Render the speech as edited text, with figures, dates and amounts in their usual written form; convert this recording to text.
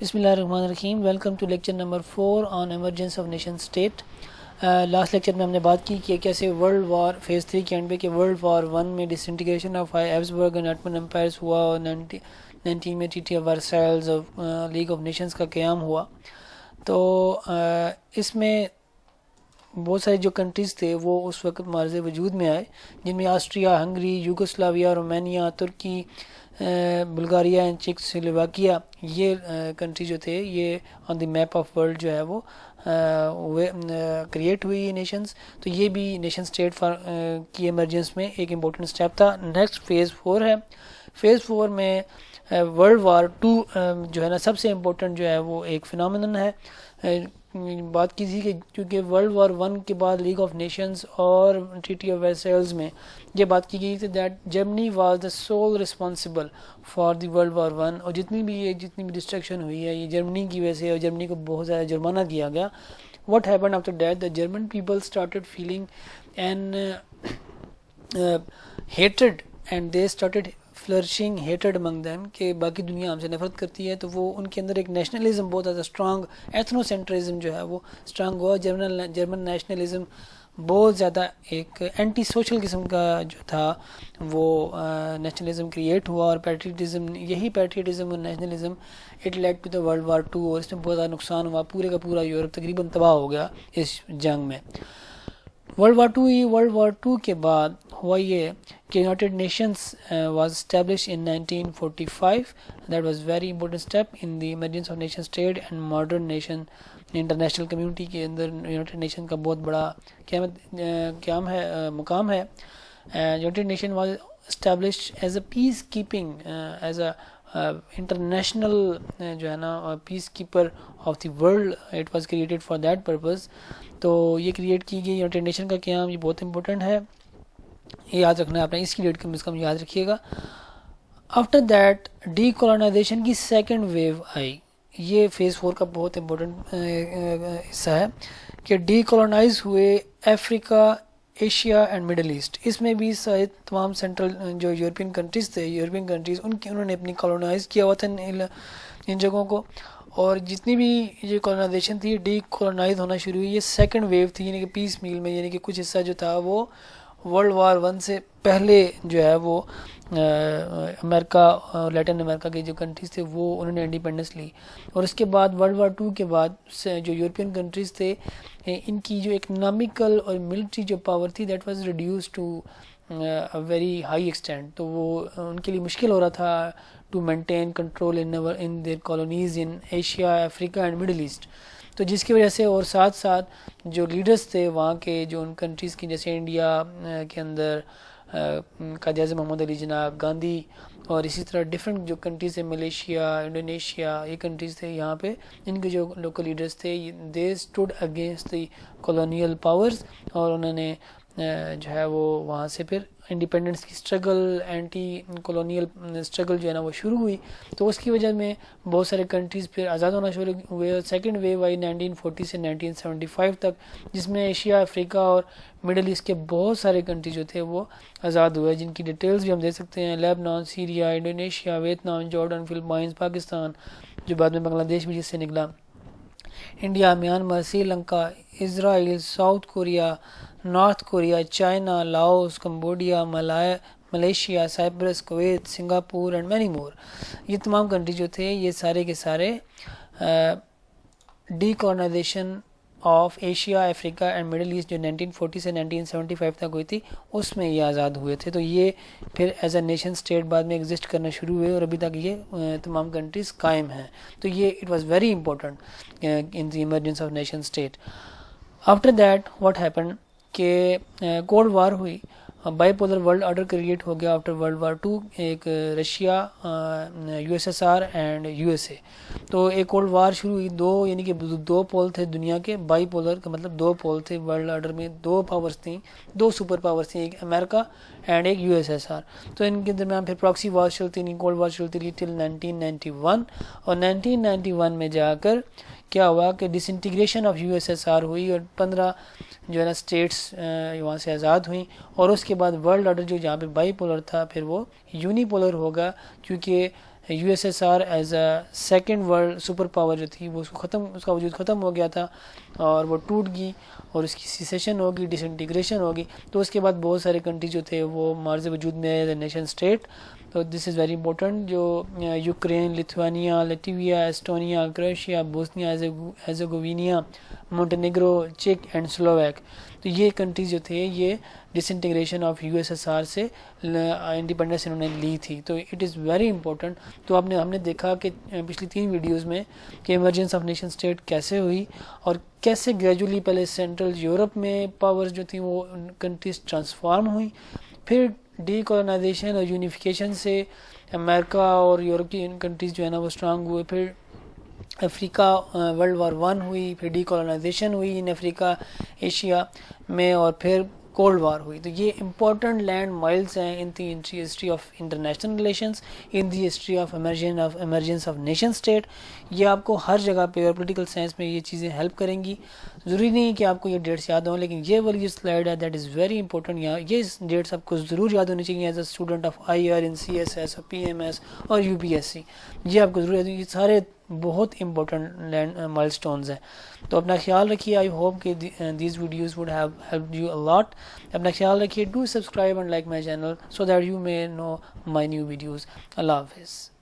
بسم اللہ الرحمن الرحیم. Welcome to lecture number 4 on emergence of nation state. Last lecture میں ہم نے بات کی کہ کیسے ورلڈ وار فیز 3 کے اینڈ پہ کہ ورلڈ وار 1 میں disintegration of Habsburg and Ottoman empires ہوا اور 19 میں treaty of Versailles of league of nations کا قیام ہوا. تو اس میں بہت سارے جو کنٹریز تھے وہ اس وقت معرض وجود میں آئے، جن میں Austria, Hungary, Yugoslavia, Romania, Turkey, Bulgaria and Czechoslovakia. یہ کنٹری جو تھے یہ on the map of world جو ہے وہ کریٹ ہوئی نیشنز. تو یہ بھی نیشن اسٹیٹ کی ایمرجنس میں ایک امپورٹنٹ اسٹیپ تھا. نیکسٹ فیز 4 ہے. فیز 4 میں ورلڈ وار 2 جو ہے نا سب سے امپورٹنٹ جو ہے وہ ایک فنامنن ہے. بات کی تھی کہ کیونکہ ورلڈ وار 1 کے بعد لیگ آف نیشنز اور ٹریٹی آف ورسائلز میں یہ بات کی گئی تھی that Germany was the sole responsible for the World وار 1، اور جتنی بھی ڈسٹرکشن ہوئی ہے یہ جرمنی کی وجہ سے، اور جرمنی کو بہت زیادہ جرمانہ دیا گیا. What happen after that? The German people started feeling an hatred and they started flourishing hatred among them, کہ باقی دنیا ہم سے نفرت کرتی ہے. تو وہ ان کے اندر ایک نیشنلزم بہت زیادہ اسٹرانگ، ایتھنو سینٹرزم جو ہے وہ اسٹرانگ ہوا. جرمن نیشنلزم بہت زیادہ ایک اینٹی سوشل قسم کا جو تھا وہ نیشنلزم کریٹ ہوا، اور یہی پیٹریٹزم اور nationalism it lead to the world war 2، اور اس میں بہت زیادہ نقصان ہوا. پورے کا پورا یورپ تقریباً تباہ ہو گیا اس جنگ میں. ورلڈ وار 2 کے بعد ہوا یہ کہ United Nations was establish in 1945. That was very important step in the emergence of nation state and modern nation. International community کے اندر یونائٹڈ نیشن کا بہت بڑا مقام ہے. United Nation was establish as a peace keeping, as a international جو ہے نا peace keeper of the world. It was created for that purpose. تو یہ کریٹ کی گئی یونائٹڈ نیشن کا قیام، یہ بہت امپورٹنٹ ہے، یہ یاد رکھنا ہے آپ نے. اس کی ڈیٹ کم از کم یاد رکھیے گا. آفٹر دیٹ ڈی کولونائزیشن کی سیکنڈ ویو آئی. یہ فیز 4 کا بہت امپورٹنٹ حصہ ہے کہ ڈی کولونائز ہوئے افریقہ، ایشیا اینڈ مڈل ایسٹ. اس میں بھی تمام سینٹرل جو یورپین کنٹریز تھے، انہوں نے اپنی کولونائز کیا ہوا تھا ان جگہوں کو. اور جتنی بھی یہ کولونائزیشن تھی ڈی کولونائز ہونا شروع ہوئی. یہ سیکنڈ ویو تھی، یعنی کہ پیس میل میں، یعنی کہ کچھ حصہ جو تھا وہ ورلڈ وار 1 سے پہلے جو ہے وہ امریکہ اور لیٹن امریکہ کے جو کنٹریز تھے وہ انہوں نے انڈیپینڈنس لی. اور اس کے بعد ورلڈ وار 2 کے بعد جو یورپین کنٹریز تھے ان کی جو اکنامیکل اور ملٹری جو پاور تھی that was reduced to very high extent. تو وہ ان کے لیے مشکل ہو رہا تھا to maintain control in their colonies in Asia, Africa and middle east. تو جس کی وجہ سے اور ساتھ ساتھ جو لیڈرز تھے وہاں کے، جو ان کنٹریز کی، جیسے انڈیا کے اندر قائد اعظم محمد علی جناح، گاندھی، اور اسی طرح ڈفرینٹ جو کنٹریز ہیں، ملیشیا، انڈونیشیا، یہ کنٹریز تھے یہاں پہ، ان کے جو لوکل لیڈرز تھے they stood against the colonial powers, اور انہوں نے جو ہے وہ وہاں سے پھر انڈیپینڈنس کی اسٹرگل، اینٹی کالونیل اسٹرگل جو ہے نا وہ شروع ہوئی. تو اس کی وجہ میں بہت سارے کنٹریز پھر آزاد ہونا شروع ہوئے. سیکنڈ ویو آئی 1940 سے 1975 تک، جس میں ایشیا، افریقہ اور مڈل ایسٹ کے بہت سارے کنٹری جو تھے وہ آزاد ہوئے، جن کی ڈیٹیلز بھی ہم دے سکتے ہیں. Lebanon, Syria, Indonesia, Vietnam, Jordan, Philippines, Pakistan جو بعد میں بنگلہ دیش بھی جس سے نکلا، India, Myanmar, Sri Lanka, Israel, South Korea, North Korea, China, Laos, Cambodia, Malaysia, Cyprus, Kuwait, Singapore and many more. یہ تمام کنٹری جو تھے یہ سارے کے سارے decolonization of Asia, Africa and middle East جو 1940 سے 1975 تک ہوئی تھی اس میں یہ آزاد ہوئے تھے. تو یہ پھر ایز اے نیشن اسٹیٹ بعد میں ایگزسٹ کرنا شروع ہوئے، اور ابھی تک یہ تمام کنٹریز قائم ہیں. تو یہ it was very important in the emergence of nation state. After that what happen کہ کولڈ وار ہوئی، bipolar world order create ہو گیا آفٹر ورلڈ وار 2. ایک رشیا، USSR اینڈ USA. تو ایک کولڈ وار شروع ہوئی. یعنی کہ دو پول تھے دنیا کے. بائی پولر کا مطلب دو پول تھے ورلڈ آرڈر میں، دو پاورز تھیں، دو سپر پاورز تھیں، ایک امریکہ اینڈ ایک USSR. تو ان کے درمیان پھر پراکسی وار چلتی رہی، کولڈ وار چلتی رہی ٹل 1991. اور 1991 میں جا کر کیا ہوا کہ ڈس انٹیگریشن آف USSR ہوئی، اور 15 جو ہے نا اسٹیٹس وہاں سے آزاد ہوئیں. اور اس کے بعد ورلڈ آرڈر جو جہاں پہ بائی پولر تھا پھر وہ یونی پولر ہوگا، کیونکہ you S S are as a second world super power جو تھی وہ اس کا وجود ختم ہو گیا تھا اور وہ ٹوٹ گئی اور اس کی سیسیشن ہوگی, ڈس انٹیگریشن ہوگی. تو اس کے بعد بہت سارے کنٹری جو تھے وہ مارز وجود میں ایز اے نیشن اسٹیٹ. تو دس از ویری امپورٹنٹ. جو Ukraine, Lithuania, Latvia, Estonia, Croatia, Bosnia Herzegovina, Montenegro, چیک اینڈ سلوویک, تو یہ کنٹریز جو تھے یہ disintegration of U S S R سے انڈیپینڈنس انہوں نے لی تھی. تو اٹ از ویری امپورٹنٹ. تو ہم نے دیکھا کہ پچھلی 3 ویڈیوز میں کہ ایمرجنس آف نیشن اسٹیٹ کیسے ہوئی اور کیسے گریجولی پہلے سینٹرل یورپ میں پاورز جو تھیں وہ کنٹریز ٹرانسفارم ہوئیں, پھر ڈی کولونائزیشن اور یونیفیکیشن سے امریکہ اور یورپ کی کنٹریز جو ہے نا وہ اسٹرانگ ہوئے, پھر افریقہ ورلڈ وار 1 ہوئی, پھر ڈی کولونائزیشن ہوئی ان افریقہ ایشیا میں, اور پھر کولڈ وار ہوئی. تو یہ امپورٹنٹ لینڈ مائلز ہیں in the history of international relations, in the history of emergence of nation state. یہ آپ کو ہر جگہ پہ اور پولیٹیکل سائنس میں یہ چیزیں ہیلپ کریں گی. ضروری نہیں کہ آپ کو یہ ڈیٹس یاد ہوں, لیکن یہ والی جو سلائڈ ہے دیٹ از ویری امپورٹنٹ. یہ ڈیٹس آپ کو ضرور یاد ہونی چاہیے as a student of I R and C S S اور پی ایم ایس اور یو پی ایس سی. یہ آپ کو ضرور یاد, یہ سارے بہت امپورٹنٹ مائل سٹونز ہیں. تو اپنا خیال رکھیے. آئی ہوپ کہ these videos would have helped you a lot. اپنا خیال رکھیے. Do subscribe and like my channel so that you may know my new videos. اللہ حافظ.